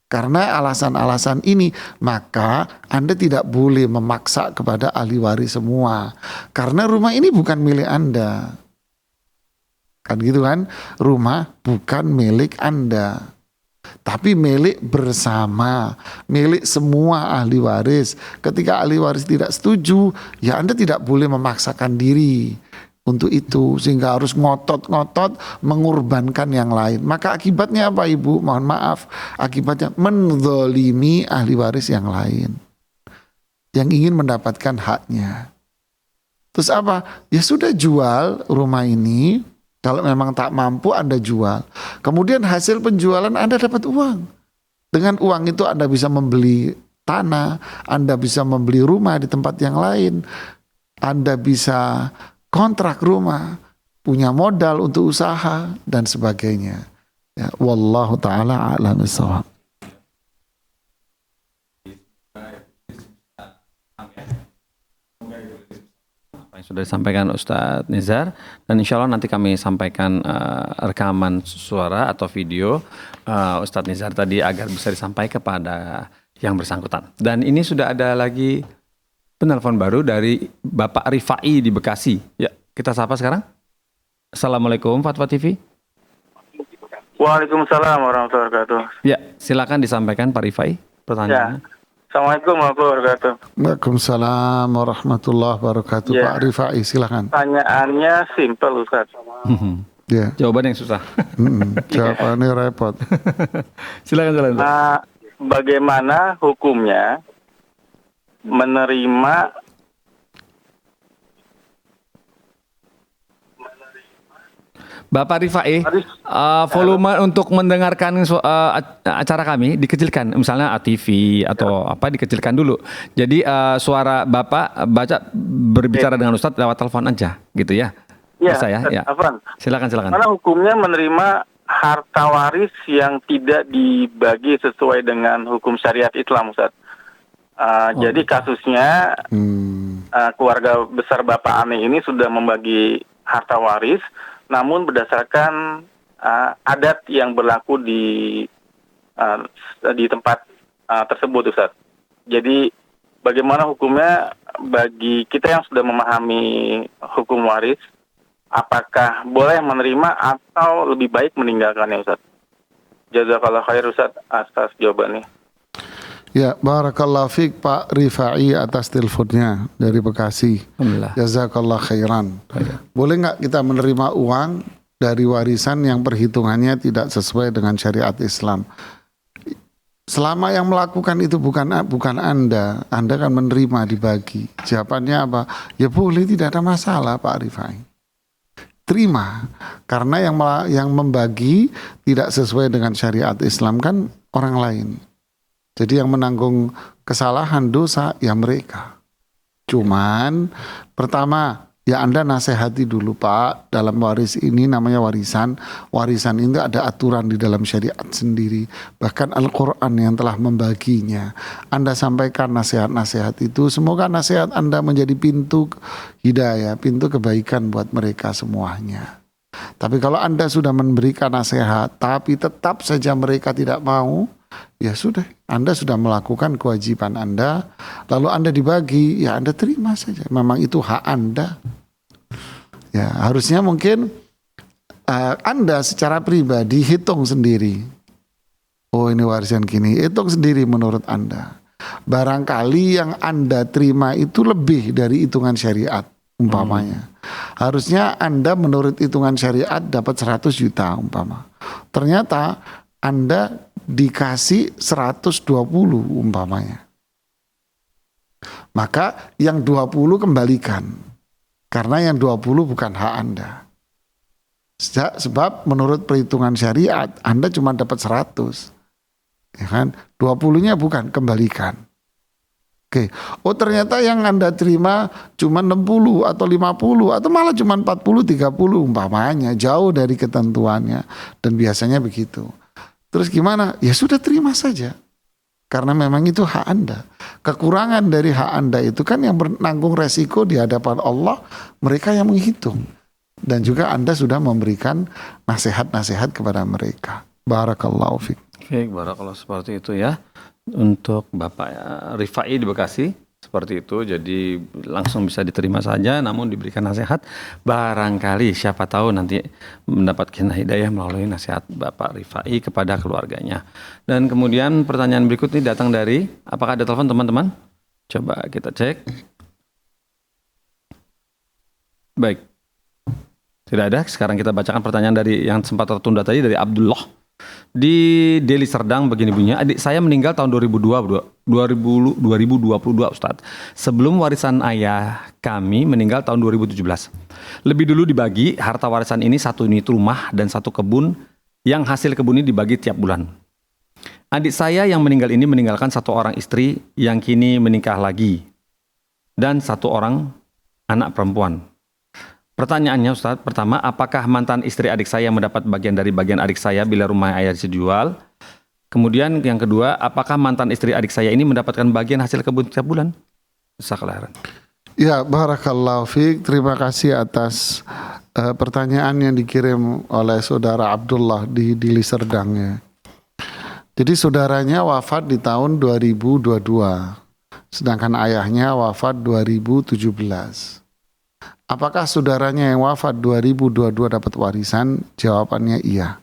Karena alasan-alasan ini, maka Anda tidak boleh memaksa kepada ahli waris semua. Karena rumah ini bukan milik Anda. Kan gitu kan? Rumah bukan milik Anda. Tapi milik bersama, milik semua ahli waris. Ketika ahli waris tidak setuju, ya Anda tidak boleh memaksakan diri untuk itu, sehingga harus ngotot-ngotot mengorbankan yang lain. Maka akibatnya apa Ibu? Mohon maaf, akibatnya menzalimi ahli waris yang lain yang ingin mendapatkan haknya. Terus apa? Ya sudah, jual rumah ini. Kalau memang tak mampu Anda jual. Kemudian hasil penjualan Anda dapat uang. Dengan uang itu Anda bisa membeli tanah, Anda bisa membeli rumah di tempat yang lain, Anda bisa kontrak rumah, punya modal untuk usaha dan sebagainya. Ya, wallahu taala a'lam bishawab. Yang sudah disampaikan Ustadz Nizar, dan insya Allah nanti kami sampaikan rekaman suara atau video Ustadz Nizar tadi agar bisa disampaikan kepada yang bersangkutan. Dan ini sudah ada lagi penelpon baru dari Bapak Rifai di Bekasi. Ya, kita sapa sekarang. Assalamualaikum Fatwa TV. Waalaikumsalam warahmatullahi wabarakatuh. Ya, silakan disampaikan Pak Rifai pertanyaannya. Ya. Assalamualaikum warahmatullahi wabarakatuh. Waalaikumsalam warahmatullahi wabarakatuh. Ya. Pak Rifai, silakan. Pertanyaannya simpel Ustaz. Ya. Jawaban yang susah. Jawabannya repot. Silakan. Bagaimana hukumnya menerima Bapak Rifai, volume untuk mendengarkan acara kami dikecilkan, misalnya TV atau apa dikecilkan dulu. Jadi suara Bapak berbicara dengan Ustadz lewat telepon aja, gitu ya? Ya, bisa ya? Afwan. Silakan. Mana hukumnya menerima harta waris yang tidak dibagi sesuai dengan hukum syariat Islam, Ustaz? Jadi kasusnya keluarga besar Bapak Ane ini sudah membagi harta waris, namun berdasarkan adat yang berlaku di tempat tersebut, Ustaz. Jadi bagaimana hukumnya bagi kita yang sudah memahami hukum waris? Apakah boleh menerima atau lebih baik meninggalkannya, Ustaz? Jazakallah khair, Ustaz, atas jawabannya. Ya, barakallahu fiik Pak Rifai atas teleponnya dari Bekasi. Alhamdulillah. Jazakallah khairan. Boleh nggak kita menerima uang dari warisan yang perhitungannya tidak sesuai dengan syariat Islam? Selama yang melakukan itu bukan Anda kan menerima dibagi. Jawabannya apa? Ya boleh, tidak ada masalah Pak Rifai. Terima, karena yang membagi tidak sesuai dengan syariat Islam kan orang lain. Jadi yang menanggung kesalahan dosa ya mereka. Cuman pertama ya Anda nasihati dulu Pak, dalam waris ini namanya warisan. Warisan itu ada aturan di dalam syariat sendiri. Bahkan Al-Quran yang telah membaginya. Anda sampaikan nasihat-nasihat itu. Semoga nasihat Anda menjadi pintu hidayah, pintu kebaikan buat mereka semuanya. Tapi kalau Anda sudah memberikan nasihat, tapi tetap saja mereka tidak mau, ya sudah, Anda sudah melakukan kewajiban Anda, lalu Anda dibagi, ya Anda terima saja. Memang itu hak Anda. Ya, harusnya mungkin Anda secara pribadi hitung sendiri. Oh ini warisan gini, hitung sendiri menurut Anda. Barangkali yang Anda terima itu lebih dari hitungan syariat umpamanya. Harusnya Anda menurut hitungan syariat dapat 100 juta umpama. Ternyata Anda dikasih 120 umpamanya. Maka yang 20 kembalikan. Karena yang 20 bukan hak Anda. Sebab menurut perhitungan syariat Anda cuma dapat 100. Ya kan? 20-nya bukan, kembalikan. Oke. Oh ternyata yang Anda terima cuma 60 atau 50 atau malah cuma 40, 30 umpamanya, jauh dari ketentuannya dan biasanya begitu. Terus gimana? Ya sudah terima saja. Karena memang itu hak Anda. Kekurangan dari hak Anda itu kan yang menanggung resiko di hadapan Allah, mereka yang menghitung. Dan juga Anda sudah memberikan nasihat-nasihat kepada mereka. Barakallahu fiik. Baik, barakallah, seperti itu ya. Untuk Bapak Rifai di Bekasi seperti itu, jadi langsung bisa diterima saja, namun diberikan nasihat. Barangkali siapa tahu nanti mendapatkan hidayah melalui nasihat Bapak Rifai kepada keluarganya. Dan kemudian pertanyaan berikut ini datang dari, apakah ada telepon teman-teman? Coba kita cek. Baik, tidak ada. Sekarang kita bacakan pertanyaan dari yang sempat tertunda tadi dari Abdullah. Di Deli Serdang begini bunyinya, adik saya meninggal tahun 2022 Ustadz. Sebelum warisan ayah kami meninggal tahun 2017. Lebih dulu dibagi, harta warisan ini 1 unit rumah dan 1 kebun yang hasil kebun ini dibagi tiap bulan. Adik saya yang meninggal ini meninggalkan 1 orang istri yang kini menikah lagi dan 1 orang anak perempuan. Pertanyaannya Ustadz, pertama, apakah mantan istri adik saya mendapat bagian dari bagian adik saya bila rumah ayah dijual? Kemudian yang kedua, apakah mantan istri adik saya ini mendapatkan bagian hasil kebun setiap bulan? Jazakallahu khairan. Ya, barakallahu fiik. Terima kasih atas pertanyaan yang dikirim oleh saudara Abdullah di Deli Serdang ya. Jadi saudaranya wafat di tahun 2022, sedangkan ayahnya wafat 2017. Apakah saudaranya yang wafat 2022 dapat warisan? Jawabannya iya.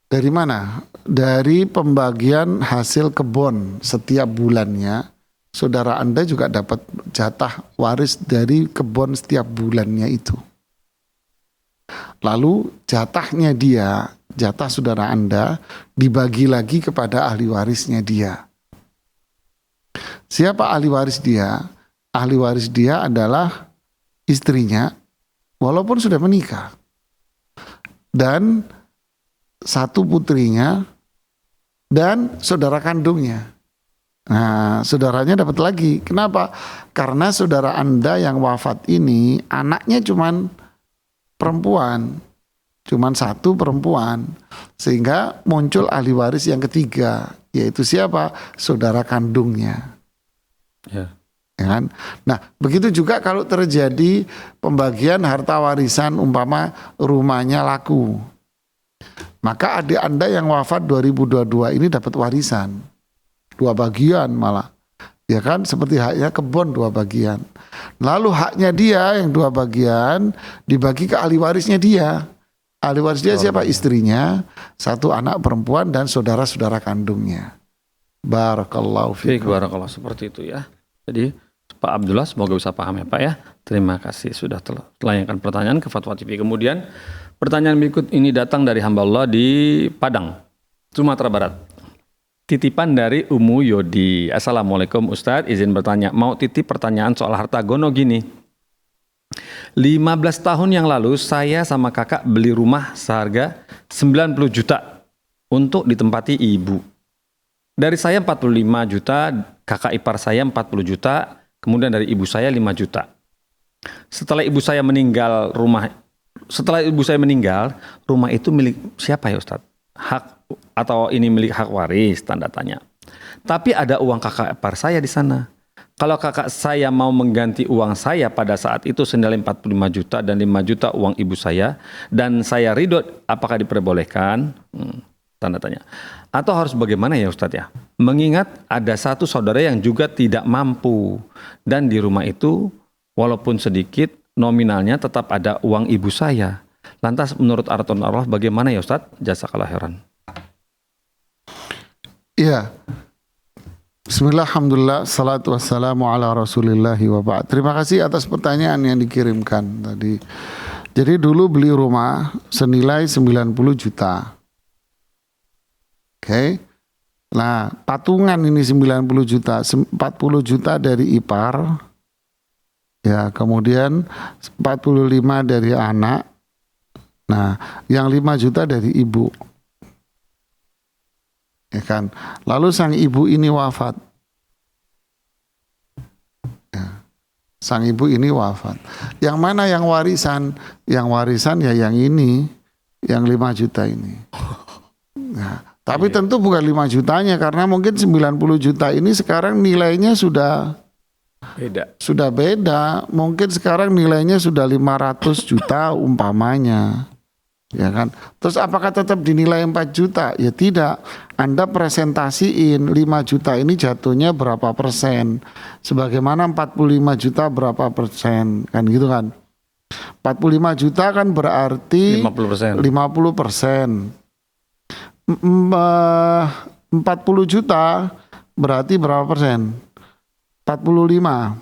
Dari mana? Dari pembagian hasil kebun setiap bulannya. Saudara Anda juga dapat jatah waris dari kebun setiap bulannya itu. Lalu jatahnya dia, jatah saudara Anda dibagi lagi kepada ahli warisnya dia. Siapa ahli waris dia? Ahli waris dia adalah istrinya walaupun sudah menikah. Dan 1 putrinya dan saudara kandungnya. Nah, saudaranya dapat lagi. Kenapa? Karena saudara Anda yang wafat ini anaknya cuman perempuan. Cuman 1 perempuan. Sehingga muncul ahli waris yang ketiga. Yaitu siapa? Saudara kandungnya. Ya. Ya kan? Nah, begitu juga kalau terjadi pembagian harta warisan umpama rumahnya laku. Maka adik Anda yang wafat 2022 ini dapat warisan 2 bagian malah. Ya kan? Seperti haknya kebun 2 bagian. Lalu haknya dia yang 2 bagian dibagi ke ahli warisnya dia. Ahli waris dia siapa? Istrinya, 1 anak perempuan dan saudara-saudara kandungnya. Barakallahu fiik. Barakallah, seperti itu ya. Jadi Pak Abdullah semoga bisa paham ya Pak ya. Terima kasih sudah telayangkan pertanyaan ke Fatwa TV. Kemudian pertanyaan berikut ini datang dari hamba Allah di Padang, Sumatera Barat. Titipan dari Umu Yodi. Assalamualaikum Ustadz, izin bertanya. Mau titip pertanyaan soal harta gono gini. 15 tahun yang lalu saya sama kakak beli rumah seharga 90 juta untuk ditempati ibu. Dari saya 45 juta, kakak ipar saya 40 juta, kemudian dari ibu saya 5 juta. Setelah ibu saya meninggal, rumah itu milik siapa ya Ustadz? Hak atau ini milik hak waris, tanda tanya. Tapi ada uang kakak ipar saya di sana. Kalau kakak saya mau mengganti uang saya pada saat itu senilai 45 juta dan 5 juta uang ibu saya, dan saya ridho, apakah diperbolehkan? Tanda tanya. Atau harus bagaimana ya Ustadz ya? Mengingat ada 1 saudara yang juga tidak mampu. Dan di rumah itu walaupun sedikit nominalnya tetap ada uang ibu saya. Lantas menurut aturan Allah bagaimana ya Ustadz? Jazakallahu khairan. Iya. Bismillah, alhamdulillah, salatu wassalamu ala rasulillahi wa ba'd. Terima kasih atas pertanyaan yang dikirimkan tadi. Jadi dulu beli rumah senilai 90 juta. Oke. Nah, patungan ini 90 juta, 40 juta dari ipar. Ya, kemudian 45 dari anak. Nah, yang 5 juta dari ibu. Ya kan? Lalu sang ibu ini wafat. Ya. Sang ibu ini wafat. Yang mana yang warisan? Yang warisan ya yang ini, yang 5 juta ini. Nah, tapi tentu bukan 5 jutanya, karena mungkin 90 juta ini sekarang nilainya sudah beda. Mungkin sekarang nilainya sudah 500 juta umpamanya. Ya kan? Terus apakah tetap dinilai 4 juta? Ya tidak. Anda presentasiin 5 juta ini jatuhnya berapa persen. Sebagaimana 45 juta berapa persen. Kan gitu kan. 45 juta kan berarti 50%. 40 juta berarti berapa persen? 45.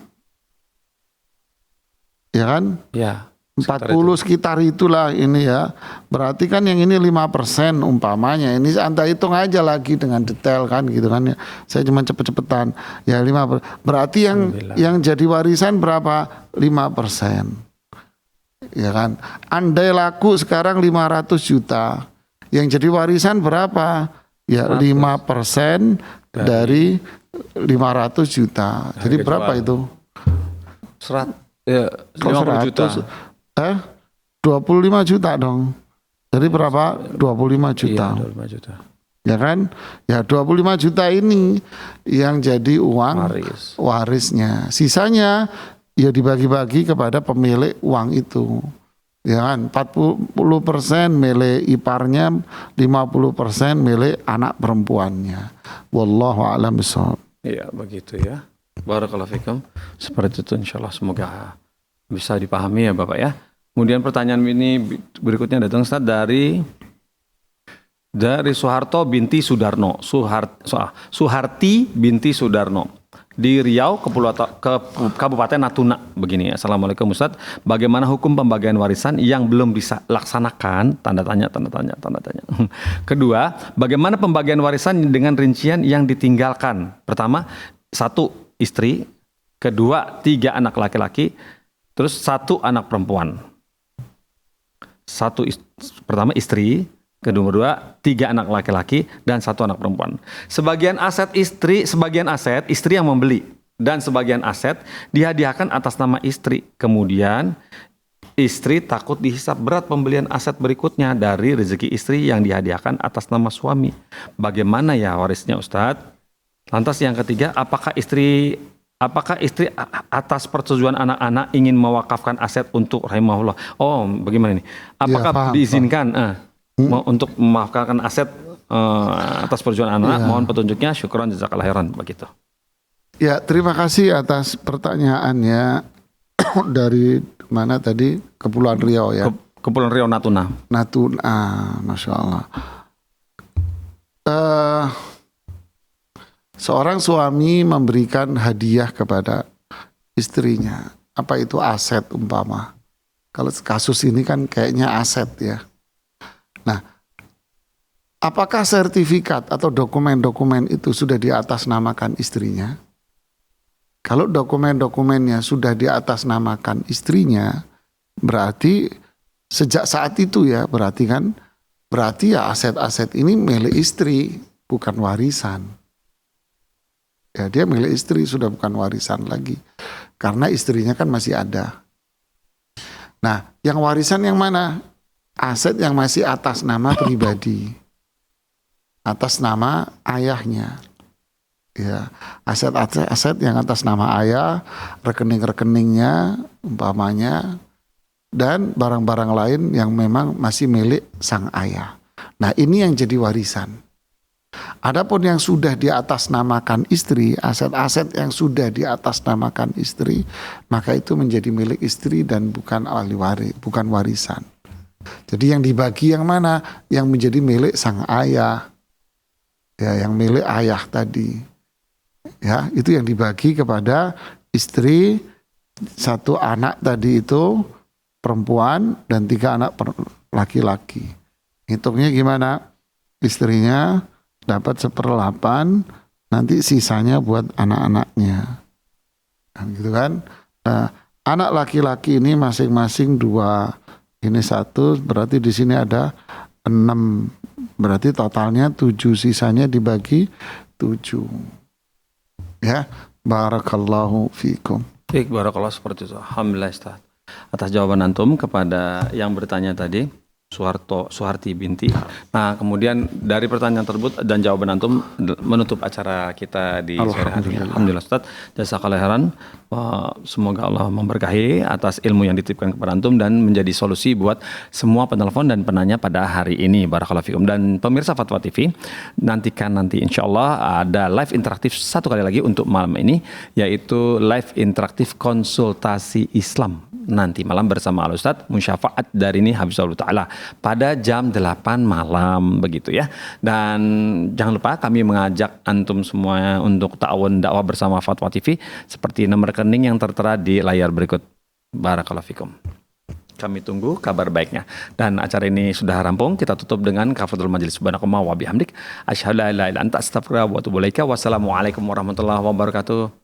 Ya kan? Ya. 40 sekitar itulah ini ya. Berarti kan yang ini 5% umpamanya. Ini Anda hitung aja lagi dengan detail kan gitu kan ya. Saya cuma cepet-cepetan. Ya 5%. Berarti yang jadi warisan berapa? 5%. Ya kan? Andai laku sekarang 500 juta. Yang jadi warisan berapa? Ya 5% dari 500 juta. Jadi berapa itu? 50 juta. 25 juta dong. Jadi berapa? 25 juta. Iya, 25 juta. Ya kan? Ya 25 juta ini yang jadi uang warisnya. Sisanya ya dibagi-bagi kepada pemilik uang itu. Ya kan? 40% milik iparnya, 50% milik anak perempuannya. Wallahu a'lam bishawab. Iya, begitu ya. Barakallahu fikum. Seperti itu insyaallah, semoga bisa dipahami ya Bapak ya. Kemudian pertanyaan ini berikutnya datang Ustaz dari Soeharto binti Sudarno. Suharti binti Sudarno di Riau, Kabupaten Natuna. Begini, Assalamualaikum Ustaz. Bagaimana hukum pembagian warisan yang belum dilaksanakan? Tanda tanya. Kedua, bagaimana pembagian warisan dengan rincian yang ditinggalkan? Pertama, 1 istri. Kedua, 3 anak laki-laki. Terus 1 anak perempuan. Pertama istri, kedua 3 anak laki-laki dan 1 anak perempuan. Sebagian aset istri yang membeli, dan sebagian aset dihadiahkan atas nama istri. Kemudian istri takut dihisap berat pembelian aset berikutnya dari rezeki istri yang dihadiahkan atas nama suami. Bagaimana ya warisnya Ustadz? Lantas yang ketiga, apakah istri atas persetujuan anak-anak ingin mewakafkan aset untuk rahimahullah? Oh, bagaimana ini? Apakah diizinkan untuk mewakafkan aset atas persetujuan anak? Mohon petunjuknya. Syukron jazakallahu khairan. Begitu. Ya, terima kasih atas pertanyaannya. Dari mana tadi? Kepulauan Riau ya. Kepulauan Riau, Natuna. Masya Allah. Seorang suami memberikan hadiah kepada istrinya. Apa itu aset umpama? Kalau kasus ini kan kayaknya aset ya. Nah, apakah sertifikat atau dokumen-dokumen itu sudah diatasnamakan istrinya? Kalau dokumen-dokumennya sudah diatasnamakan istrinya, berarti sejak saat itu ya, berarti ya aset-aset ini milik istri, bukan warisan. Ya, dia milik istri, sudah bukan warisan lagi. Karena istrinya kan masih ada. Nah, yang warisan yang mana? Aset yang masih atas nama pribadi. Atas nama ayahnya. Ya, aset yang atas nama ayah, rekening-rekeningnya umpamanya, dan barang-barang lain yang memang masih milik sang ayah. Nah, ini yang jadi warisan. Adapun yang sudah diatasnamakan istri, aset-aset yang sudah diatasnamakan istri, maka itu menjadi milik istri dan bukan ahli waris, bukan warisan. Jadi yang dibagi yang mana? Yang menjadi milik sang ayah. Ya, yang milik ayah tadi. Ya, itu yang dibagi kepada istri, 1 anak tadi itu perempuan dan 3 anak laki-laki. Hitungnya gimana? Istrinya dapat 1/8, nanti sisanya buat anak-anaknya. Kan gitu kan? Nah, anak laki-laki ini masing-masing 2. Ini 1, berarti di sini ada 6. Berarti totalnya 7, sisanya dibagi 7. Ya, barakallahu fikum. Baik, barakallah seperti itu. Alhamdulillah Ustaz. Atas jawaban antum kepada yang bertanya tadi, Suharti binti. Nah, kemudian dari pertanyaan tersebut dan jawaban antum menutup acara kita di sore hari ini. Alhamdulillah Ustaz. Jazakallahu khairan. Semoga Allah memberkahi atas ilmu yang dititipkan kepada antum dan menjadi solusi buat semua penelpon dan penanya pada hari ini. Barakallahu fikum. Dan pemirsa Fatwa TV, nantikan nanti insyaallah ada live interaktif 1 kali lagi untuk malam ini, yaitu live interaktif konsultasi Islam nanti malam bersama Al-Ustadz Musyafaat Darini Hafizahullah Ta'ala pada jam 8 malam begitu ya. Dan jangan lupa kami mengajak antum semua untuk ta'awun dakwah bersama Fatwa TV seperti nomor rekening yang tertera di layar berikut. Barakallahu fikum. Kami tunggu kabar baiknya. Dan acara ini sudah rampung. Kita tutup dengan kafaratul majelis. Subhanakallah wa bihamdik. Asyhadu an la ilaha illa anta astaghfiruka wa atubu ilaika. Wassalamualaikum warahmatullahi wabarakatuh.